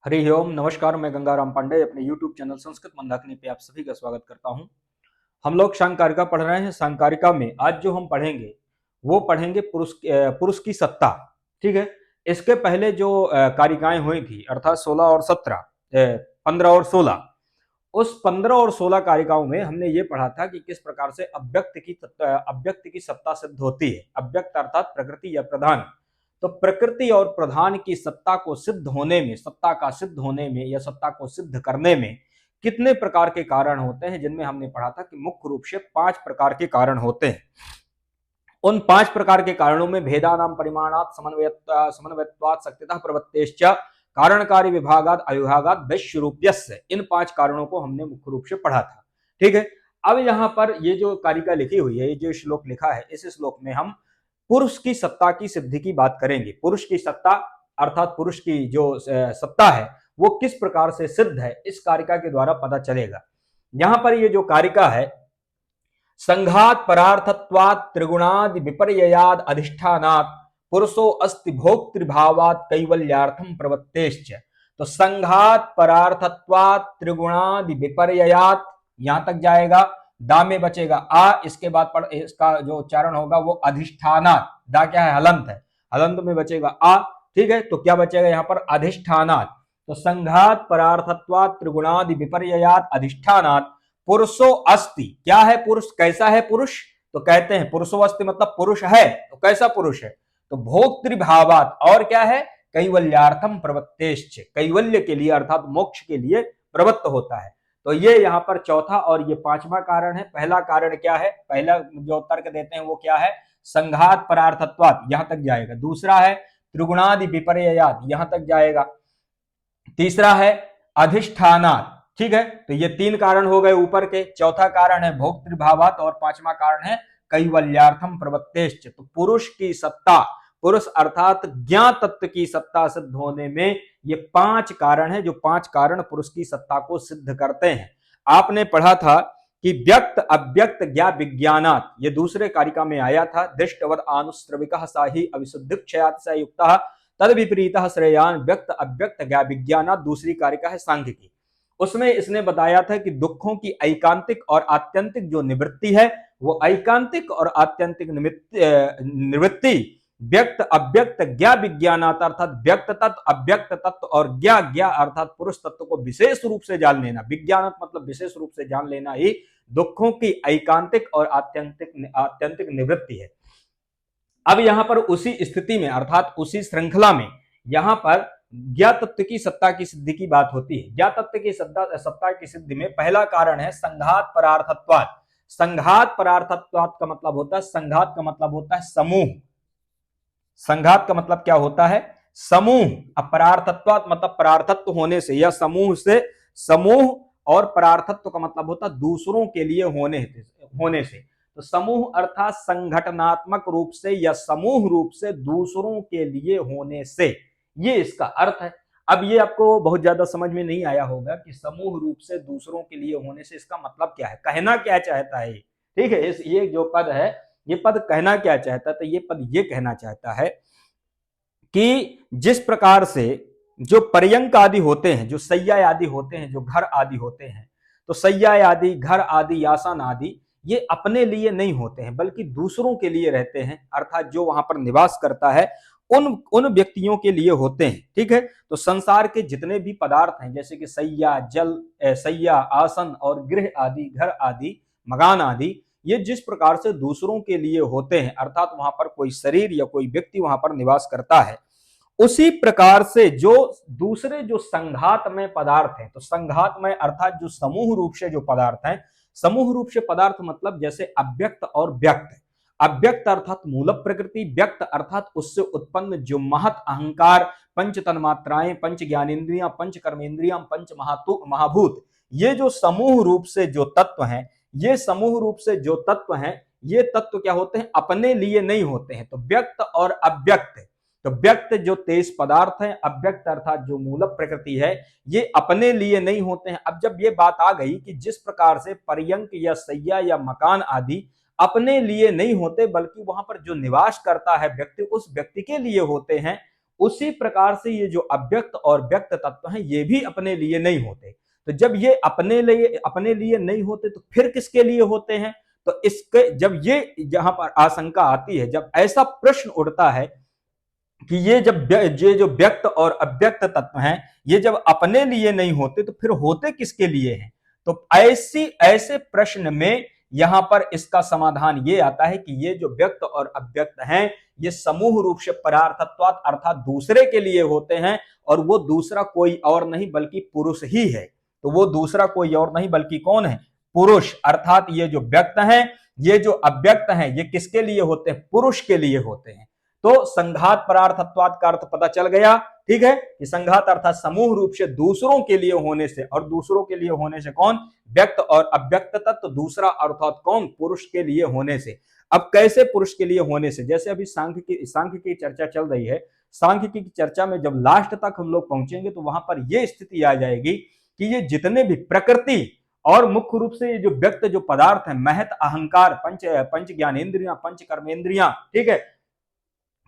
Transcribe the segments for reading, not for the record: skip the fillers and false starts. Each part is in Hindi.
हरि ओम नमस्कार। मैं गंगाराम पांडे अपने YouTube चैनल संस्कृत मंदाकिनी पे आप सभी का स्वागत करता हूं। हम लोग सांकारिका पढ़ रहे हैं। सांकारिका में आज जो हम पढ़ेंगे वो पढ़ेंगे पुरुष की सत्ता। ठीक है। इसके पहले जो कारिकाएं हुई थी अर्थात 16 और 17, 15 और 16, उस 15 और 16 कारिकाओं में हमने ये पढ़ा था कि किस प्रकार से अव्यक्त की सत्ता सिद्ध होती है। अव्यक्त अर्थात प्रकृति या प्रधान। तो प्रकृति और प्रधान की सत्ता को सिद्ध होने में, सत्ता का सिद्ध होने में या सत्ता को सिद्ध करने में कितने प्रकार के कारण होते हैं, जिनमें हमने पढ़ा था कि मुख्य रूप से 5 प्रकार के कारण होते हैं। उन 5 प्रकार के कारणों में भेदानाम परिमाणात समन्वयत्वात् शक्तितः प्रवृत्तेश्च कारणकारी विभागात अविभागात वैश्यरूप्यस्य, इन 5 कारणों को हमने मुख्य रूप से पढ़ा था। ठीक है। अब यहाँ पर ये जो कारिका लिखी हुई है, ये जो श्लोक लिखा है, इस श्लोक में हम पुरुष की सत्ता की सिद्धि की बात करेंगे। पुरुष की सत्ता अर्थात पुरुष की जो सत्ता है वो किस प्रकार से सिद्ध है, इस कारिका के द्वारा पता चलेगा। यहां पर ये जो कारिका है, संघात परार्थत्वात् त्रिगुणादि विपर्ययाद अधिष्ठानात् पुरुषो अस्ति भोक्तृभावात् कैवल्यार्थम प्रवृत्तेश्च। तो संघात परार्थत्वात् त्रिगुणादि विपर्ययात, यहां तक जाएगा। दा में बचेगा आ, इसके बाद पर इसका जो उच्चारण होगा वो अधिष्ठानात्। दा क्या है? हलंत है। हलंत में बचेगा आ। ठीक है। तो क्या बचेगा यहां पर? अधिष्ठानात्। तो संघात परार्थत्वात् त्रिगुणादि विपर्ययात अधिष्ठानात् पुरुषो अस्ति। क्या है पुरुष? कैसा है पुरुष? तो कहते हैं पुरुषो अस्ति मतलब पुरुष है। तो कैसा पुरुष है? तो भोक्तृभावात, और क्या है? कैवल्यार्थम प्रवृत्तेश्च, कैवल्य के लिए अर्थात मोक्ष के लिए प्रवृत्त होता है। तो ये यहाँ पर चौथा और ये 5वां कारण है। पहला कारण क्या है? पहला जो तर्क देते हैं वो क्या है? संघात परार्थत्वात्, यहां तक जाएगा। दूसरा है त्रिगुणादि विपर्ययात, यहां तक जाएगा। तीसरा है अधिष्ठानात्। ठीक है। तो ये 3 कारण हो गए ऊपर के। चौथा कारण है भोक्तृभावात और 5वां कारण है कैवल्यार्थम प्रवृत्तेश्च। तो पुरुष की सत्ता, पुरुष अर्थात ज्ञात तत्व की सत्ता सिद्ध होने में ये 5 कारण है, जो 5 कारण पुरुष की सत्ता को सिद्ध करते हैं। आपने पढ़ा था कि व्यक्त अव्यक्त ज्ञा विज्ञानात्, ये दूसरे कारिका में आया था। दृष्टवद आनुश्रविकः साहि अविशुद्धिक्षयात् स युक्तः तद विपरीतः श्रेयान व्यक्त अव्यक्त ज्ञा विज्ञानात्, दूसरी कारिका है सांख्यिकी। उसमें इसने बताया था कि दुखों की ऐकांतिक और आत्यंतिक जो निवृत्ति है, वो ऐकांतिक और आत्यंतिक निवृत्ति व्यक्त अव्यक्त ज्ञा विज्ञानात् अर्थात व्यक्त तत्व, अव्यक्त तत्व और ज्ञा ज्ञा अर्थात पुरुष तत्व को विशेष रूप से जान लेना। विज्ञानात् मतलब विशेष रूप से जान लेना ही दुखों की ऐकांतिक और आत्यंतिक निवृत्ति है। अब यहां पर उसी स्थिति में अर्थात उसी श्रृंखला में यहां पर ज्ञात तत्व की सत्ता की सिद्धि की बात होती है। ज्ञात तत्व की सत्ता की सिद्धि में पहला कारण है संघात परार्थत्वात्। संघात परार्थत्वात् का मतलब होता है, संघात का मतलब होता है समूह। संघात का मतलब क्या होता है? समूह। अब परार्थत्वात् मतलब परार्थत्व होने से या समूह से, समूह, और परार्थत्व का मतलब होता है दूसरों के लिए होने से। तो समूह अर्थात संगठनात्मक रूप से या समूह रूप से दूसरों के लिए होने से, ये इसका अर्थ है। अब ये आपको बहुत ज्यादा समझ में नहीं आया होगा कि समूह रूप से दूसरों के लिए होने से इसका मतलब क्या है, कहना क्या चाहता है। ठीक है। ये जो पद है, ये पद कहना क्या चाहता है? तो ये पद ये कहना चाहता है कि जिस प्रकार से जो पर्यंक आदि होते हैं, जो सैया आदि होते हैं, जो घर आदि होते हैं, तो सैया आदि, घर आदि, आसन आदि, ये अपने लिए नहीं होते हैं बल्कि दूसरों के लिए रहते हैं। अर्थात जो वहां पर निवास करता है उन व्यक्तियों के लिए होते हैं। ठीक है। तो संसार के जितने भी पदार्थ हैं, जैसे कि सैया, जल, सैया, आसन और गृह आदि, घर आदि, मकान आदि, ये जिस प्रकार से दूसरों के लिए होते हैं अर्थात वहां पर कोई शरीर या कोई व्यक्ति वहां पर निवास करता है, उसी प्रकार से जो दूसरे जो संघात में पदार्थ हैं, तो संघात में अर्थात जो समूह रूप से जो पदार्थ हैं, समूह रूप से पदार्थ मतलब जैसे अव्यक्त और व्यक्त। अव्यक्त अर्थात मूल प्रकृति, व्यक्त अर्थात उससे उत्पन्न जो महत अहंकार, पंच तन्मात्राएं, पंच ज्ञानेन्द्रियां, पंच कर्मेंद्रियां, पंच महाभूत, ये जो समूह रूप से जो तत्व हैं, ये समूह रूप से जो तत्व हैं, ये तत्व क्या होते हैं? अपने लिए नहीं होते हैं। तो व्यक्त और अव्यक्त, तो व्यक्त जो तेज पदार्थ है, अव्यक्त अर्थात जो मूल प्रकृति है, ये अपने लिए नहीं होते हैं। अब जब ये बात आ गई कि जिस प्रकार से पर्यंक या सैया या मकान आदि अपने लिए नहीं होते बल्कि वहां पर जो निवास करता है व्यक्ति, उस व्यक्ति के लिए होते हैं, उसी प्रकार से ये जो अव्यक्त और व्यक्त तत्व हैं ये भी अपने लिए नहीं होते। तो जब ये अपने लिए नहीं होते तो फिर किसके लिए होते हैं? तो इसके जब ये जहां पर आशंका आती है, जब ऐसा प्रश्न उठता है कि ये जो व्यक्त और अव्यक्त तत्व हैं ये जब अपने लिए नहीं होते तो फिर होते किसके लिए हैं? तो ऐसे प्रश्न में यहां पर इसका समाधान ये आता है कि ये जो व्यक्त और अव्यक्त हैं ये समूह रूप से परार्थत्वात् अर्थात दूसरे के लिए होते हैं, और वो दूसरा कोई और नहीं बल्कि पुरुष ही है। तो वो दूसरा कोई और नहीं बल्कि कौन है? पुरुष। अर्थात ये जो व्यक्त हैं, ये जो अव्यक्त हैं, ये किसके लिए होते हैं? पुरुष के लिए होते हैं। तो संघात परार्थत्वात् का अर्थ पता चल गया, ठीक है, कि संघात अर्थात समूह रूप से दूसरों के लिए होने से, और दूसरों के लिए होने से कौन? व्यक्त और अव्यक्त तत्व। दूसरा अर्थात कौन? पुरुष के लिए होने से। अब कैसे पुरुष के लिए होने से? जैसे अभी सांख्य की चर्चा चल रही है, सांख्य की चर्चा में जब लास्ट तक हम लोग पहुंचेंगे तो वहां पर यह स्थिति आ जाएगी कि ये जितने भी प्रकृति और मुख्य रूप से ये जो व्यक्त जो पदार्थ है, महत, अहंकार, पंच ज्ञानेन्द्रियां, पंच कर्मेंद्रियां, ठीक है,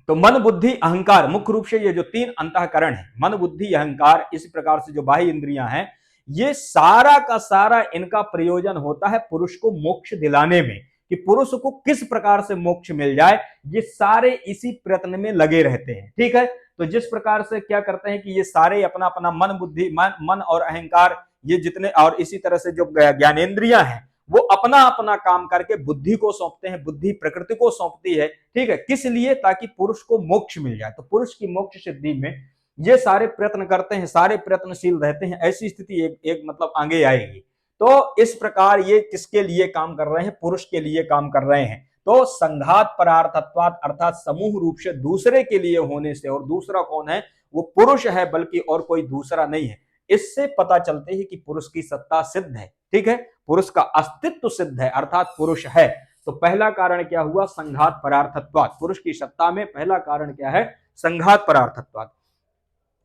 तो मन, बुद्धि, अहंकार, मुख्य रूप से ये जो तीन अंतःकरण है, मन, बुद्धि, अहंकार, इस प्रकार से जो बाह्य इंद्रियां हैं, ये सारा का सारा इनका प्रयोजन होता है पुरुष को मोक्ष दिलाने में, कि पुरुष को किस प्रकार से मोक्ष मिल जाए, ये सारे इसी प्रयत्न में लगे रहते हैं। ठीक है, तो जिस प्रकार से क्या करते हैं कि ये सारे अपना अपना मन, बुद्धि, मन और अहंकार, ये जितने, और इसी तरह से जो ज्ञानेंद्रियां हैं वो अपना अपना काम करके बुद्धि को सौंपते हैं, बुद्धि प्रकृति को सौंपती है। ठीक है, किस लिए? ताकि पुरुष को मोक्ष मिल जाए। तो पुरुष की मोक्ष सिद्धि में ये सारे प्रयत्न करते हैं, सारे प्रयत्नशील रहते हैं। ऐसी स्थिति एक मतलब आगे आएगी। तो इस प्रकार ये किसके लिए काम कर रहे हैं? पुरुष के लिए काम कर रहे हैं। तो संघात परार्थत्वात् अर्थात समूह रूप से दूसरे के लिए होने से, और दूसरा कौन है? वो पुरुष है, बल्कि और कोई दूसरा नहीं है। इससे पता चलते है कि पुरुष की सत्ता सिद्ध है। ठीक है, पुरुष का अस्तित्व सिद्ध है, अर्थात पुरुष है। तो पहला कारण क्या हुआ? संघात परार्थत्वात्। पुरुष की सत्ता में पहला कारण क्या है? संघात परार्थत्वात्।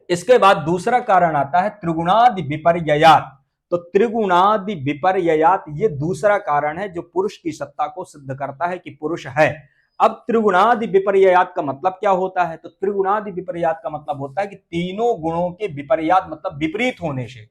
इसके बाद दूसरा कारण आता है त्रिगुणादि विपर्ययात्। तो त्रिगुणादि विपर्ययात् ये दूसरा कारण है जो पुरुष की सत्ता को सिद्ध करता है कि पुरुष है। अब त्रिगुणादि विपर्ययात् का मतलब क्या होता है? तो त्रिगुणादि विपर्ययात् का मतलब होता है कि तीनों गुणों के विपर्ययात् मतलब विपरीत होने से,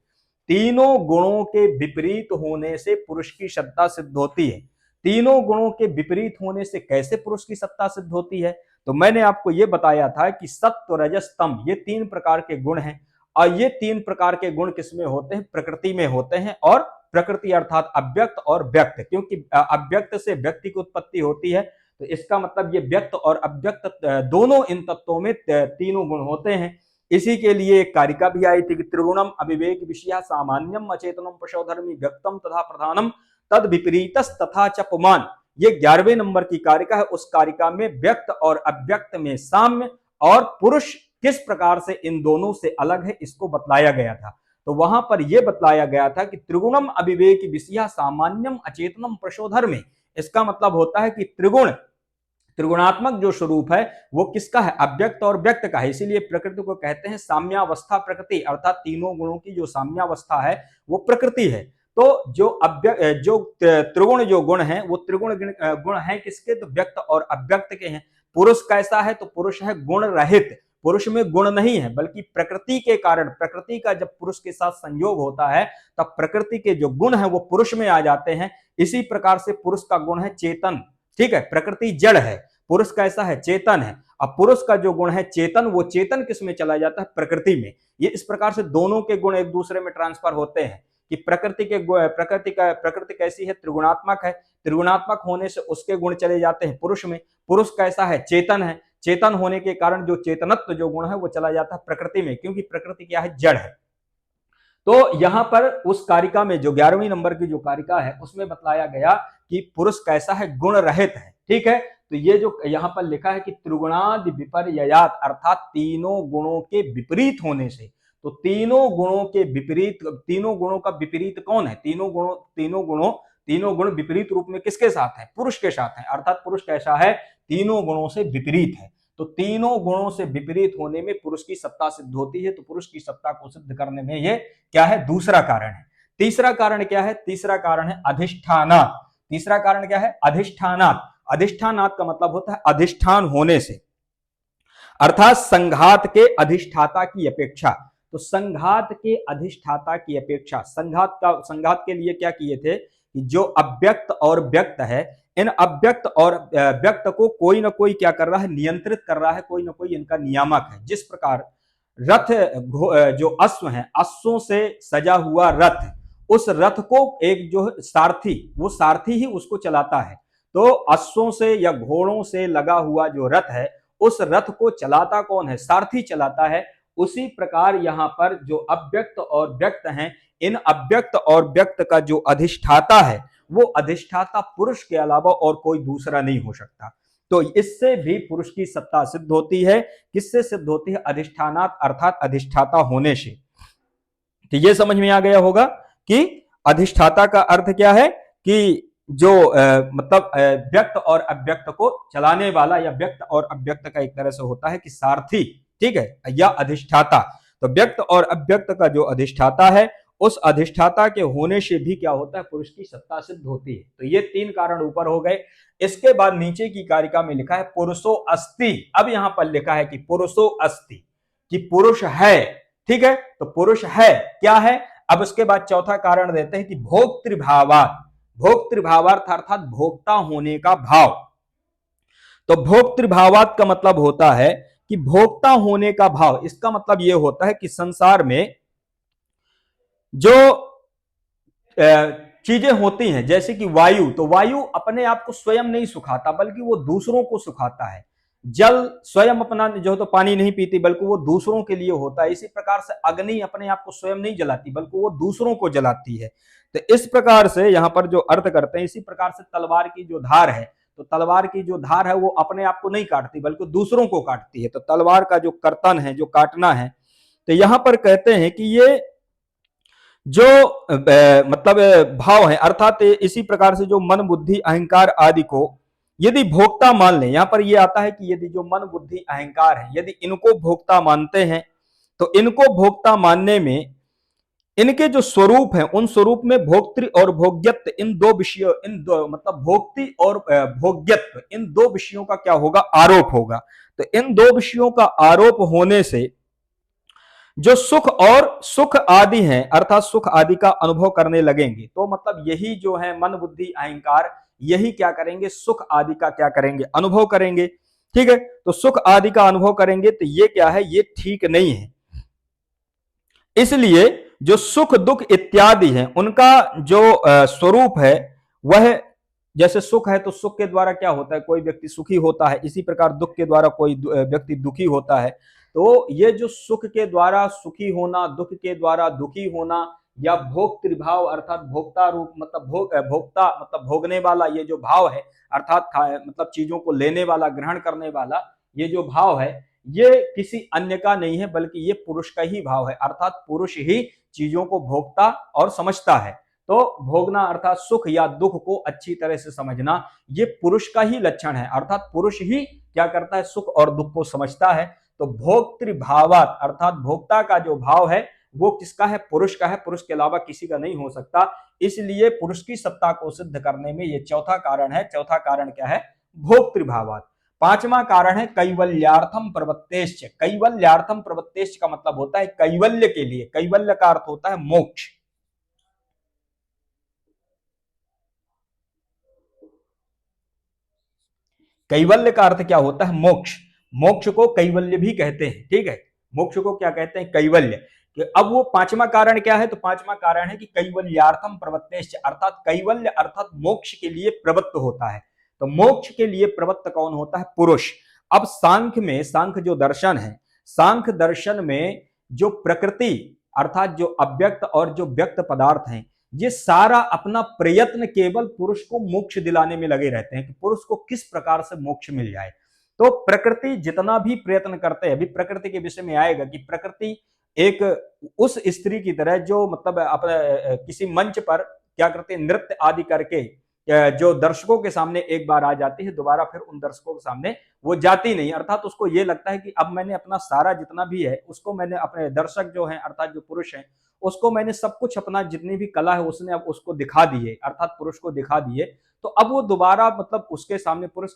तीनों गुणों के विपरीत होने से पुरुष की सत्ता सिद्ध होती है। तीनों गुणों के विपरीत होने से कैसे पुरुष की सत्ता सिद्ध होती है? तो मैंने आपको यह बताया था कि सत्व, रजस, तम, ये तीन प्रकार के गुण हैं, और ये तीन प्रकार के गुण किसमें होते हैं? प्रकृति में होते हैं। और प्रकृति अर्थात अव्यक्त और व्यक्त, क्योंकि अव्यक्त से व्यक्ति की उत्पत्ति होती है, तो इसका मतलब ये व्यक्त और अव्यक्त दोनों इन तत्वों में तीनों गुण होते हैं। इसी के लिए एक कारिका भी आई थी कि त्रिगुणम अविवेक विषय सामान्यम अचेतनम पशोधर्मी व्यक्तम तथा प्रधानम तद विपरीतस तथा च पुमान। ये 11वें नंबर की कारिका है। उस कारिका में व्यक्त और अव्यक्त में साम्य और पुरुष किस प्रकार से इन दोनों से अलग है इसको बतलाया गया था। तो वहां पर यह बतलाया गया था कि त्रिगुणम अविवेक विषय सामान्यम अचेतनम प्रशोधर्मी। इसका मतलब होता है कि त्रिगुणात्मक जो स्वरूप है वो किसका है? अव्यक्त और व्यक्त का है। इसीलिए प्रकृति को कहते हैं साम्यावस्था प्रकृति, अर्थात तीनों गुणों की जो साम्यावस्था है वो प्रकृति है। तो जो त्रिगुण जो गुण है वो त्रिगुण गुण है किसके? तो व्यक्त और अव्यक्त के हैं। पुरुष कैसा है? तो पुरुष है गुण रहित। पुरुष में गुण नहीं है, बल्कि प्रकृति के कारण, प्रकृति का जब पुरुष के साथ संयोग होता है तब प्रकृति के जो गुण है वो पुरुष में आ जाते हैं। इसी प्रकार से पुरुष का गुण है चेतन। ठीक है, प्रकृति जड़ है, पुरुष कैसा है? चेतन है। अब पुरुष का जो गुण है चेतन, वो चेतन किस में चला जाता है? प्रकृति में। ये इस प्रकार से दोनों के गुण एक दूसरे में ट्रांसफर होते हैं कि प्रकृति कैसी है? त्रिगुणात्मक है। त्रिगुणात्मक होने से उसके गुण चले जाते हैं पुरुष में। पुरुष कैसा है? चेतन है। चेतन होने के कारण जो चेतनत्व जो गुण है वो चला जाता है प्रकृति में, क्योंकि प्रकृति क्या है? जड़ है। तो यहां पर उस कारिका में जो 11वीं नंबर की जो कारिका है उसमें बतलाया गया कि पुरुष कैसा है? गुण रहित है। ठीक है, तो ये जो यहां पर लिखा है कि त्रिगुणादि विपर्ययात् अर्थात तीनों गुणों के विपरीत होने से। तो तीनों गुणों का विपरीत कौन है? तीनों गुण विपरीत रूप में किसके साथ है? पुरुष के साथ है। अर्थात पुरुष कैसा है? तीनों गुणों से विपरीत है। तो तीनों गुणों से विपरीत होने में पुरुष की सत्ता सिद्ध होती है। तो पुरुष की सत्ता को सिद्ध करने में ये क्या है? दूसरा कारण है। तीसरा कारण क्या है? तीसरा कारण है अधिष्ठानात्। तीसरा कारण क्या है? अधिष्ठानात्। अधिष्ठानात् का मतलब होता है अधिष्ठान होने से। अर्थात संघात के अधिष्ठाता की अपेक्षा। तो संघात के अधिष्ठाता की अपेक्षा, संघात के लिए क्या किए थे कि जो अव्यक्त और व्यक्त है, इन अव्यक्त और व्यक्त को कोई ना कोई क्या कर रहा है, नियंत्रित कर रहा है, कोई ना कोई इनका नियामक है। जिस प्रकार रथ जो अश्व है, अश्वों से सजा हुआ रथ, उस रथ को एक जो सारथी, वो सारथी ही उसको चलाता है। तो अश्वों से या घोड़ों से लगा हुआ जो रथ है, उस रथ को चलाता कौन है, सारथी चलाता है। उसी प्रकार यहां पर जो अव्यक्त और व्यक्त हैं, इन अव्यक्त और व्यक्त का जो अधिष्ठाता है, वो अधिष्ठाता पुरुष के अलावा और कोई दूसरा नहीं हो सकता। तो इससे भी पुरुष की सत्ता सिद्ध होती है। किससे सिद्ध होती है? अधिष्ठानात अर्थात अधिष्ठाता होने से। तो ये समझ में आ गया होगा कि अधिष्ठाता का अर्थ क्या है कि जो मतलब व्यक्त और अव्यक्त को चलाने वाला, या व्यक्त और अव्यक्त का एक तरह से होता है कि सारथी, ठीक है, या अधिष्ठाता। तो व्यक्त और अव्यक्त का जो अधिष्ठाता है, उस अधिष्ठाता के होने से भी क्या होता है, पुरुष की सत्ता सिद्ध होती है। तो ये तीन कारण ऊपर हो गए। इसके बाद नीचे की कारिका में लिखा है पुरुषो अस्ति। अब यहां पर लिखा है कि पुरुषो अस्ति, कि पुरुष है। ठीक है, तो पुरुष है, क्या है? अब उसके बाद चौथा कारण देते हैं कि भोक्तृभावात्, भोक्तृभावार्थ अर्थात भोक्ता होने का भाव। तो भोक्तृभावात् का मतलब होता है कि भोक्ता होने का भाव। इसका मतलब यह होता है कि संसार में जो चीजें होती हैं, जैसे कि वायु, तो वायु अपने आप को स्वयं नहीं सुखाता, बल्कि वो दूसरों को सुखाता है। जल स्वयं अपना जो तो पानी नहीं पीती, बल्कि वो दूसरों के लिए होता है। इसी प्रकार से अग्नि अपने आप को स्वयं नहीं जलाती, बल्कि वो दूसरों को जलाती है। तो इस प्रकार से यहां पर जो अर्थ करते हैं, इसी प्रकार से तलवार की जो धार है, तो तलवार की जो धार है वो अपने आप को नहीं काटती, बल्कि दूसरों को काटती है। तो तलवार का जो कर्तन है, जो काटना है, तो यहां पर कहते हैं कि ये जो मतलब भाव है, अर्थात इसी प्रकार से जो मन बुद्धि अहंकार आदि को यदि भोक्ता मान लें, यहां पर ये आता है कि यदि जो मन बुद्धि अहंकार है, यदि इनको भोक्ता मानते हैं, तो इनको भोक्ता मानने में इनके जो स्वरूप है, उन स्वरूप में भोक्तृ और भोग्यत्व, इन दो विषयों, इन दो मतलब भोक्ति और भोग्यत्व, इन दो विषयों का क्या होगा, आरोप होगा। तो इन दो विषयों का आरोप होने से जो सुख और सुख आदि हैं, अर्थात सुख आदि का अनुभव करने लगेंगे। तो मतलब यही जो है मन बुद्धि अहंकार, यही क्या करेंगे, सुख आदि का क्या करेंगे, अनुभव करेंगे। ठीक है, तो सुख आदि का अनुभव करेंगे, तो ये क्या है, ये ठीक नहीं है। इसलिए जो सुख दुख इत्यादि है, उनका जो स्वरूप है, वह जैसे सुख है तो सुख के द्वारा क्या होता है, कोई व्यक्ति सुखी होता है। इसी प्रकार दुख के द्वारा कोई व्यक्ति दुखी होता है। तो ये जो सुख के द्वारा सुखी होना, दुख के द्वारा दुखी होना, या भोक्तृभाव अर्थात भोक्ता रूप मतलब भोक्ता मतलब भोगने वाला ये जो भाव है, अर्थात मतलब चीजों को लेने वाला, ग्रहण करने वाला ये जो भाव है, ये किसी अन्य का नहीं है, बल्कि ये पुरुष का ही भाव है। अर्थात पुरुष ही चीजों को भोगता और समझता है। तो भोगना अर्थात सुख या दुख को अच्छी तरह से समझना, ये पुरुष का ही लक्षण है। अर्थात पुरुष ही क्या करता है, सुख और दुख को समझता है। तो भोक्तृभावात् अर्थात भोक्ता का जो भाव है, वो किसका है, पुरुष का है। पुरुष के अलावा किसी का नहीं हो सकता। इसलिए पुरुष की सत्ता को सिद्ध करने में ये चौथा कारण है। चौथा कारण क्या है, भोक्तृभावात्। पांचवा कारण है कैवल्यार्थम प्रवृत्तेश्च। कैवल्यार्थम प्रवृत्तेश्च का मतलब होता है कैवल्य के लिए। कैवल्य का अर्थ होता है मोक्ष। कैवल्य का अर्थ क्या होता है, मोक्ष। मोक्ष को कैवल्य भी कहते हैं। ठीक है, मोक्ष को क्या कहते हैं, कैवल्य। कि अब वो पांचवा कारण क्या है, तो पांचवा कारण है कि कैवल्यार्थम प्रवृत्तेश्च, अर्थात कैवल्य अर्थात मोक्ष के लिए प्रवृत्त होता है। तो मोक्ष के लिए प्रवृत्त कौन होता है, पुरुष। अब सांख्य में, सांख्य जो दर्शन है, सांख्य दर्शन में जो प्रकृति अर्थात जो अव्यक्त और जो व्यक्त पदार्थ हैं, ये सारा अपना प्रयत्न केवल पुरुष को मोक्ष दिलाने में लगे रहते हैं कि पुरुष को किस प्रकार से मोक्ष मिल जाए। तो प्रकृति जितना भी प्रयत्न करते हैं, अभी प्रकृति के विषय में आएगा कि प्रकृति एक उस स्त्री की तरह जो मतलब अपने किसी मंच पर क्या करते हैं, नृत्य आदि करके जो दर्शकों के सामने एक बार आ जाती है, दोबारा फिर उन दर्शकों के सामने वो जाती नहीं। अर्थात उसको ये लगता है कि अब मैंने अपना सारा जितना भी है उसको मैंने अपने दर्शक जो है अर्थात जो पुरुष है उसको मैंने सब कुछ अपना जितनी भी कला है उसने अब उसको दिखा दी है, अर्थात पुरुष को दिखा दिए। तो अब वो दोबारा मतलब उसके सामने पुरुष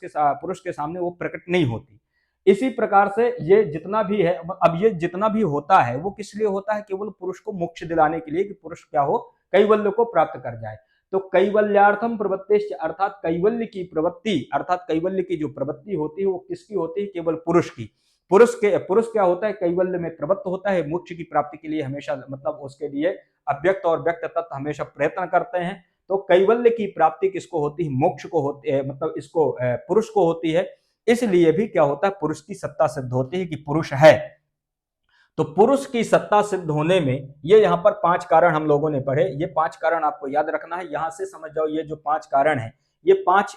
के सामने वो प्रकट नहीं होती। इसी प्रकार से ये जितना भी है, अब ये जितना भी होता है वो किस लिए होता है, केवल पुरुष को मोक्ष दिलाने के लिए कि पुरुष क्या हो, कैवल्य को प्राप्त कर जाए। तो कैवल्यार्थम प्रवृत्तिश्च, अर्थात कैवल्य की प्रवृत्ति, अर्थात कैवल्य की जो प्रवृत्ति होती है वो किसकी होती है, केवल पुरुष की। पुरुष क्या होता है, कैवल्य में प्रवृत्त होता है, मोक्ष की प्राप्ति के लिए हमेशा, मतलब उसके लिए अव्यक्त और व्यक्त तत्व हमेशा प्रयत्न करते हैं। तो कैवल्य की प्राप्ति किसको होती है, मोक्ष को होती है, मतलब इसको पुरुष को होती है। इसलिए भी क्या होता है, पुरुष की सत्ता सिद्ध होती है कि पुरुष है। तो पुरुष की सत्ता सिद्ध होने में ये यहाँ पर 5 कारण हम लोगों ने पढ़े, ये 5 कारण आपको याद रखना है। यहां से समझ जाओ ये जो 5 कारण है ये 5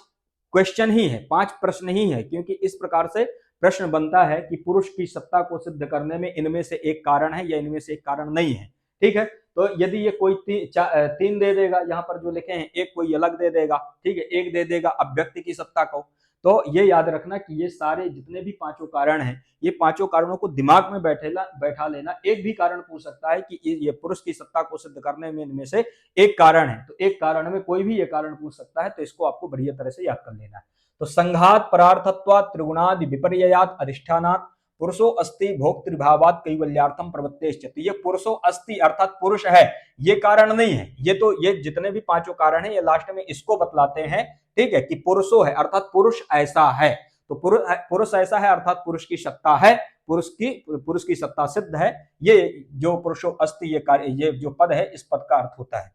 क्वेश्चन ही है, 5 प्रश्न ही है, क्योंकि इस प्रकार से प्रश्न बनता है कि पुरुष की सत्ता को सिद्ध करने में इनमें से एक कारण है या इनमें से एक कारण नहीं है। ठीक है, तो यदि ये कोई 3 दे देगा, यहाँ पर जो लिखे हैं एक कोई अलग दे देगा, ठीक है, एक दे देगा अव्यक्त की सत्ता को, तो ये याद रखना कि ये सारे जितने भी 5 कारण हैं, ये 5 कारणों को दिमाग में बैठा लेना। एक भी कारण पूछ सकता है कि ये पुरुष की सत्ता को सिद्ध करने में इनमें से एक कारण है, तो एक कारण में कोई भी ये कारण पूछ सकता है, तो इसको आपको बढ़िया तरह से याद कर लेना है। तो संघात परार्थत्वात् त्रिगुणादि विपर्ययात् अधिष्ठानात् पुरुषो अस्ति भोक्तृभावात् कैवल्यार्थम प्रवृत्तेश्च। तो ये पुरुषो अस्ति अर्थात पुरुष है, ये कारण नहीं है, ये जितने भी 5 कारण हैं ये लास्ट में इसको बतलाते हैं, ठीक है, कि पुरुषो है अर्थात पुरुष ऐसा है। तो पुरुष ऐसा है अर्थात पुरुष की सत्ता है, पुरुष की सत्ता सिद्ध है। ये जो पुरुषो अस्ति ये जो पद है, इस पद का अर्थ होता है।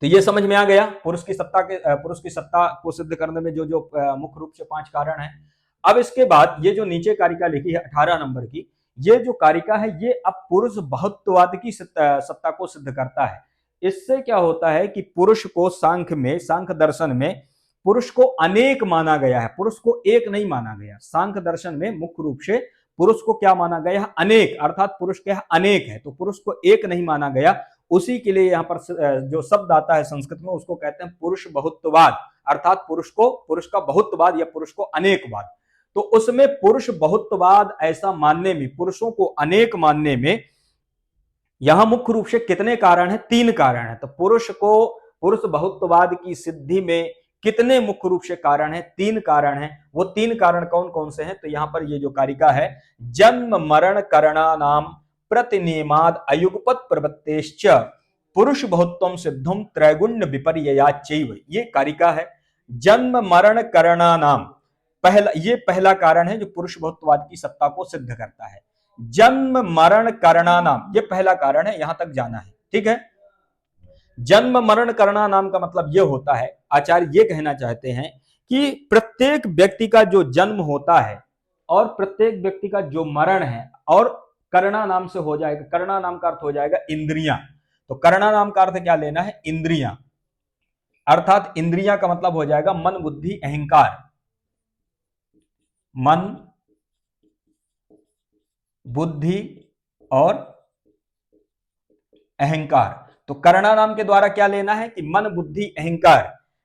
तो ये समझ में आ गया पुरुष की सत्ता को सिद्ध करने में जो मुख्य रूप से 5 कारण है। अब इसके बाद ये जो नीचे कारिका लिखी है 18 नंबर की, ये जो कारिका है ये अब पुरुष बहुत्ववाद की सत्ता को सिद्ध करता है। इससे क्या होता है कि पुरुष को सांख्य दर्शन में पुरुष को अनेक माना गया है, पुरुष को एक नहीं माना गया। सांख्य दर्शन में मुख्य रूप से पुरुष को क्या माना गया है, अनेक, अर्थात पुरुष क्या अनेक है, तो पुरुष को एक नहीं माना गया। उसी के लिए यहाँ पर जो शब्द आता है संस्कृत में उसको कहते हैं पुरुष बहुत्ववाद, अर्थात पुरुष का बहुत्ववाद या पुरुष को अनेकवाद। तो उसमें पुरुष बहुत्ववाद ऐसा मानने में, पुरुषों को अनेक मानने में यहां मुख्य रूप से कितने कारण हैं, 3 कारण हैं। तो पुरुष बहुत्ववाद की सिद्धि में कितने मुख्य रूप से कारण हैं, 3 कारण हैं। वो 3 कारण कौन कौन से हैं, तो यहां पर ये जो कारिका है, जन्म मरण करणानाम प्रतिनियमाद अयुगपत प्रवृत्तेश्च पुरुष बहुत्वम सिद्धम त्रैगुण्य विपर्ययाच्चैव, ये कारिका है। जन्म मरण करणानाम, पहला कारण है जो पुरुष बहुत्ववाद की सत्ता को सिद्ध करता है। जन्म मरण करणानाम, ये पहला कारण है, यहां तक जाना है, ठीक है। जन्म मरण करना नाम का मतलब यह होता है, आचार्य ये कहना चाहते हैं कि प्रत्येक व्यक्ति का जो जन्म होता है और प्रत्येक व्यक्ति का जो मरण है, और करना नाम से हो जाएगा, करना नाम का अर्थ हो जाएगा इंद्रियां। तो करना नाम का अर्थ क्या लेना है, इंद्रियां, अर्थात इंद्रियां का मतलब हो जाएगा मन बुद्धि अहंकार, मन बुद्धि और अहंकार। तो करना नाम के द्वारा क्या लेना है कि मन बुद्धि अहंकार,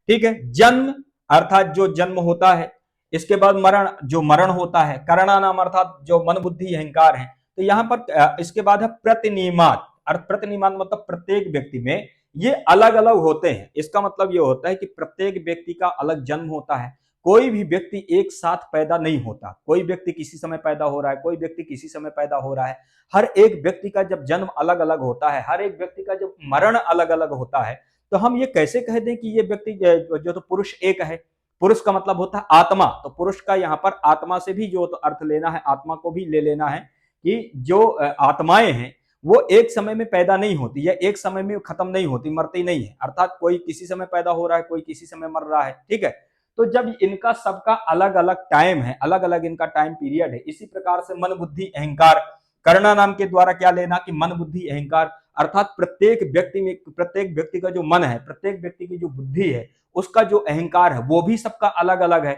ठीक है। जन्म अर्थात जो जन्म होता है, इसके बाद मरण जो मरण होता है, करना नाम अर्थात जो मन बुद्धि अहंकार है। तो यहां पर इसके बाद है प्रतिनियमात, प्रतिनियमात मतलब प्रत्येक व्यक्ति में ये अलग अलग होते हैं। इसका मतलब ये होता है कि प्रत्येक व्यक्ति का अलग जन्म होता है, कोई भी व्यक्ति एक साथ पैदा नहीं होता, कोई व्यक्ति किसी समय पैदा हो रहा है, कोई व्यक्ति किसी समय पैदा हो रहा है। हर एक व्यक्ति का जब जन्म अलग अलग होता है, हर एक व्यक्ति का जब मरण अलग अलग होता है, तो हम ये कैसे कह दें कि ये व्यक्ति जो तो पुरुष एक है। पुरुष का मतलब होता है आत्मा, तो पुरुष का यहाँ पर आत्मा से भी जो तो अर्थ लेना है, आत्मा को भी ले लेना है कि जो आत्माएं हैं वो एक समय में पैदा नहीं होती या एक समय में खत्म नहीं होती, मरती नहीं है, अर्थात कोई किसी समय पैदा हो रहा है, कोई किसी समय मर रहा है, ठीक है। तो जब इनका सबका अलग अलग टाइम है, अलग अलग इनका टाइम पीरियड है, इसी प्रकार से मन बुद्धि अहंकार, करना नाम के द्वारा क्या लेना कि मन बुद्धि अहंकार, अर्थात प्रत्येक व्यक्ति का जो मन है, प्रत्येक व्यक्ति की जो बुद्धि है, उसका जो अहंकार है वो भी सबका अलग अलग है।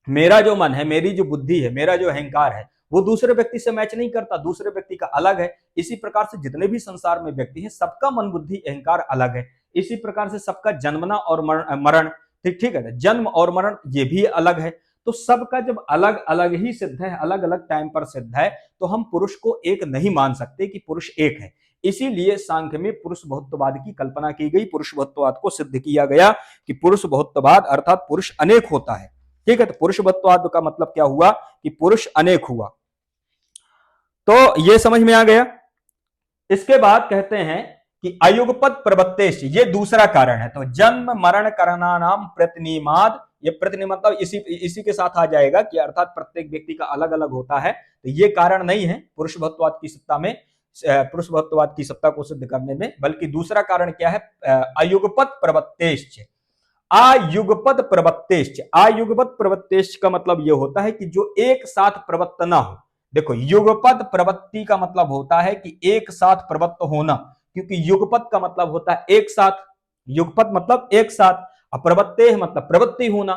मेरा जो मन है, मेरी जो बुद्धि है, मेरा जो अहंकार है वो दूसरे व्यक्ति से मैच नहीं करता, दूसरे व्यक्ति का अलग है। इसी प्रकार से जितने भी संसार में व्यक्ति हैं सबका मन बुद्धि अहंकार अलग है। इसी प्रकार से सबका जन्मना और मरण, ठीक है, जन्म और मरण ये भी अलग है। तो सबका जब अलग अलग ही सिद्ध है, अलग अलग टाइम पर सिद्ध है, तो हम पुरुष को एक नहीं मान सकते कि पुरुष एक है। इसीलिए सांख्य में पुरुष बहुत्ववाद की कल्पना की गई, पुरुष बहुत्ववाद को सिद्ध किया गया कि पुरुष बहुत्ववाद अर्थात पुरुष अनेक होता है, ठीक है, तो पुरुष बहुत्ववाद का मतलब क्या हुआ कि पुरुष अनेक हुआ। तो ये समझ में आ गया। इसके बाद कहते हैं कि अयुगपत प्रवृत्तेश्च, ये दूसरा कारण है। तो जन्म मरण करणानाम प्रतिनिमाद, ये प्रतिनिधि मतलब इसी के साथ आ जाएगा कि अर्थात प्रत्येक व्यक्ति का अलग अलग होता है। तो ये कारण नहीं है पुरुष बहुत्ववाद की सत्ता में, पुरुष बहुत्ववाद की सत्ता को सिद्ध करने में, बल्कि दूसरा कारण क्या है, अयुगपत प्रवृत्तेश्च। आयुगपत प्रवृत्तेश्च, आयुगपत प्रवृत्तेश्च का मतलब यह होता है कि जो एक साथ प्रवृत्त ना हो। देखो, युगपत प्रवृत्ति का मतलब होता है कि एक साथ प्रवृत्त होना, क्योंकि युगपत का मतलब होता है एक साथ, युगपत मतलब एक साथ, प्रवृत्ते मतलब प्रवृत्ति होना।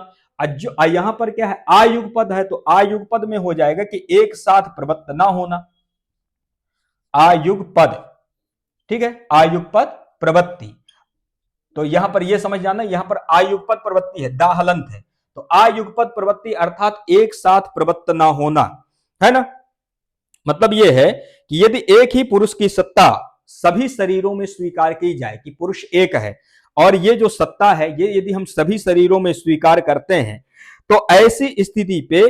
यहां पर क्या है, आयुगपद है, तो आयुगपद में हो जाएगा कि एक साथ प्रवृत्त ना होना, आयुगपद, ठीक है, आयुगपद प्रवृत्ति। तो यहां पर यह समझ जाना, यहां पर आयुगपद प्रवृत्ति है, दाहलंत है, तो आयुगपद प्रवृत्ति अर्थात एक साथ प्रवृत्त ना होना, है ना। मतलब यह है कि यदि एक ही पुरुष की सत्ता सभी शरीरों में स्वीकार की जाए कि पुरुष एक है, और ये जो सत्ता है ये यदि हम सभी शरीरों में स्वीकार करते हैं, तो ऐसी स्थिति पे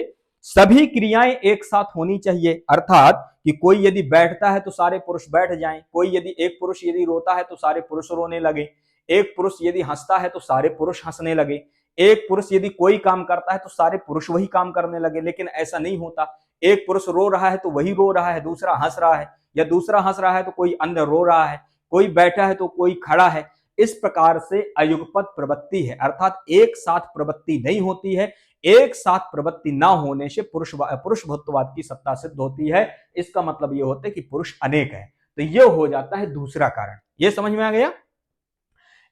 सभी क्रियाएं एक साथ होनी चाहिए। अर्थात कि कोई यदि बैठता है तो सारे पुरुष बैठ जाएं, कोई यदि एक पुरुष यदि रोता है तो सारे पुरुष रोने लगे, एक पुरुष यदि हंसता है तो सारे पुरुष हंसने लगे, एक पुरुष यदि कोई काम करता है तो सारे पुरुष वही काम करने लगे। लेकिन ऐसा नहीं होता, एक पुरुष रो रहा है तो वही रो रहा है, दूसरा हंस रहा है, या दूसरा हंस रहा है तो कोई अन्य रो रहा है, कोई बैठा है तो कोई खड़ा है। इस प्रकार से अयुगपत प्रवृत्ति है, अर्थात एक साथ प्रवृत्ति नहीं होती है। एक साथ प्रवृत्ति ना होने से पुरुष बहुत्ववाद की सत्ता सिद्ध होती है। इसका मतलब यह होता है कि पुरुष अनेक है। तो यह हो जाता है दूसरा कारण। यह समझ में आ गया।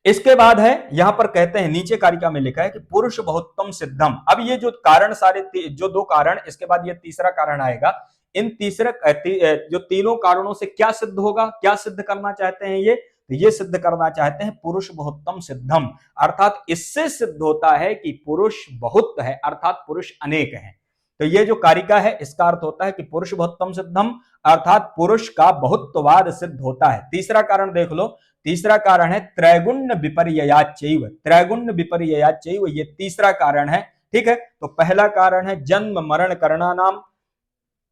इसके बाद है, यहां पर कहते हैं नीचे कारिका में लिखा है कि पुरुष बहुत्तम सिद्धम। अब ये जो कारण सारे जो दो कारण, इसके बाद ये तीसरा कारण आएगा। इन जो तीनों कारणों से क्या सिद्ध होगा, क्या सिद्ध करना चाहते हैं ये सिद्ध करना चाहते हैं पुरुष बहुत्तम सिद्धम, अर्थात इससे सिद्ध होता है कि पुरुष बहुत है, अर्थात पुरुष अनेक है। तो ये जो कारिका है इसका अर्थ होता है कि पुरुष बहुत्तम सिद्धम, अर्थात पुरुष का बहुत्ववाद सिद्ध होता है। तीसरा कारण देख लो, तीसरा कारण है त्रैगुण्य विपर्ययाच्चैव, त्रैगुण्य विपर्ययाच्चैव, ये तीसरा कारण है। ठीक है, तो पहला कारण है जन्म मरण करणानाम,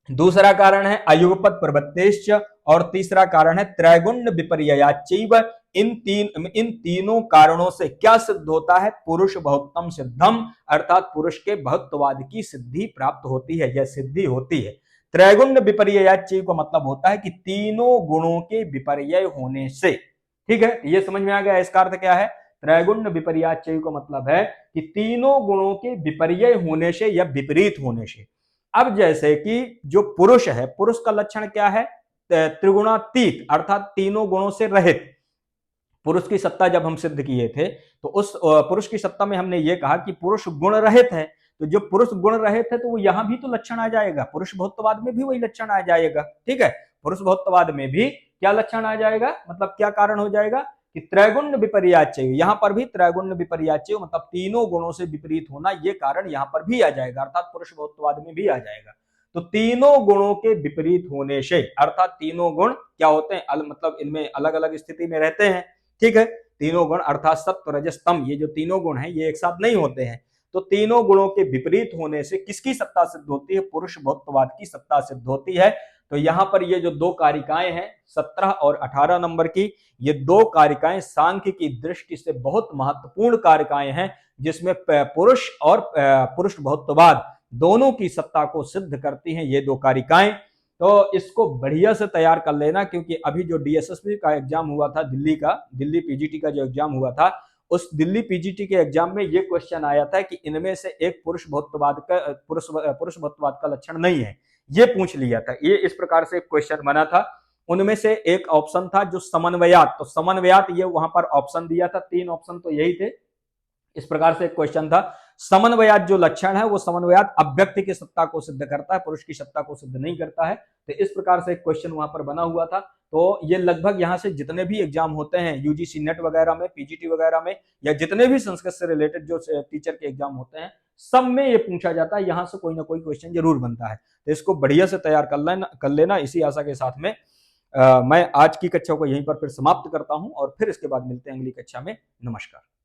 दूसरा कारण है अयुगपत प्रवृत्तेश्च, और तीसरा कारण है त्रैगुण्य विपर्ययाच्चैव। इन तीनों कारणों से क्या सिद्ध होता है, पुरुष बहुत्तम सिद्धम, अर्थात पुरुष के बहुत्ववाद की सिद्धि प्राप्त होती है या सिद्धि होती है। त्रैगुण्य विपर्ययाच्चैव का मतलब होता है कि तीनों गुणों के विपर्यय होने से। ठीक है, ये समझ में आ गया। इसका अर्थ क्या है, त्रैगुण्य विपर्ययाच्चैव का मतलब है कि तीनों गुणों के विपर्यय होने से या विपरीत होने से। अब जैसे कि जो पुरुष है, पुरुष का लक्षण क्या है, त्रिगुणातीत, अर्थात तीनों गुणों से रहित। पुरुष की सत्ता जब हम सिद्ध किए थे तो उस पुरुष की सत्ता में हमने ये कहा कि पुरुष गुण रहित है। तो जो पुरुष गुण रहित है तो वो यहां भी तो लक्षण आ जाएगा, पुरुष बहुत्ववाद में भी वही लक्षण आ जाएगा। ठीक है, पुरुष बहुत्ववाद में भी क्या लक्षण आ जाएगा, मतलब क्या कारण हो जाएगा कि त्रैगुण्य विपर्ययाच्चैव, यहां पर भी त्रैगुण्य विपर्ययाच्चैव मतलब तीनों गुणों से विपरीत होना, ये कारण यहां पर भी आ जाएगा, अर्थात पुरुष बहुत्ववाद में भी आ जाएगा। तो तीनों गुणों के विपरीत होने से, अर्थात तीनों गुण क्या होते हैं, मतलब इनमें अलग अलग स्थिति में रहते हैं। ठीक है, तीनों गुण अर्थात सत्व रजस तम, ये जो तीनों गुण हैं ये एक साथ नहीं होते हैं। तो तीनों गुणों के विपरीत होने से किसकी सत्ता सिद्ध होती है, पुरुष बहुत्ववाद की सत्ता सिद्ध होती है। तो यहां पर ये जो दो कारिकाएं हैं 17 और 18 नंबर की, ये दो कारिकाएं सांख्य की दृष्टि से बहुत महत्वपूर्ण कारिकाएं हैं, जिसमें पुरुष और पुरुष बहुत्ववाद दोनों की सत्ता को सिद्ध करती हैं ये दो कारिकाएं। तो इसको बढ़िया से तैयार कर लेना, क्योंकि अभी जो डीएसएसबी का एग्जाम हुआ था, दिल्ली पीजीटी का जो एग्जाम हुआ था, उस दिल्ली पीजीटी के एग्जाम में ये क्वेश्चन आया था कि इनमें से एक पुरुष बहुत्ववाद का लक्षण नहीं है, ये पूछ लिया था। ये इस प्रकार से क्वेश्चन बना था। उनमें से एक ऑप्शन था जो समन्वयात, तो समन्वयात ये वहां पर ऑप्शन दिया था, 3 ऑप्शन तो यही थे। इस प्रकार से एक क्वेश्चन था। समन्वयात जो लक्षण है वो समन्वयात अव्यक्ति की सत्ता को सिद्ध करता है, पुरुष की सत्ता को सिद्ध नहीं करता है। तो इस प्रकार से एक क्वेश्चन वहां पर बना हुआ था। तो ये लगभग यहाँ से जितने भी एग्जाम होते हैं यूजीसी नेट वगैरह में, पीजीटी वगैरह में, या जितने भी संस्कृत से रिलेटेड जो टीचर के एग्जाम होते हैं, सब में ये पूछा जाता है, यहाँ से कोई ना कोई क्वेश्चन जरूर बनता है। तो इसको बढ़िया से तैयार कर लेना। इसी आशा के साथ में मैं आज की कक्षा को यहीं पर फिर समाप्त करता हूं, और फिर इसके बाद मिलते हैं अगली कक्षा में। नमस्कार।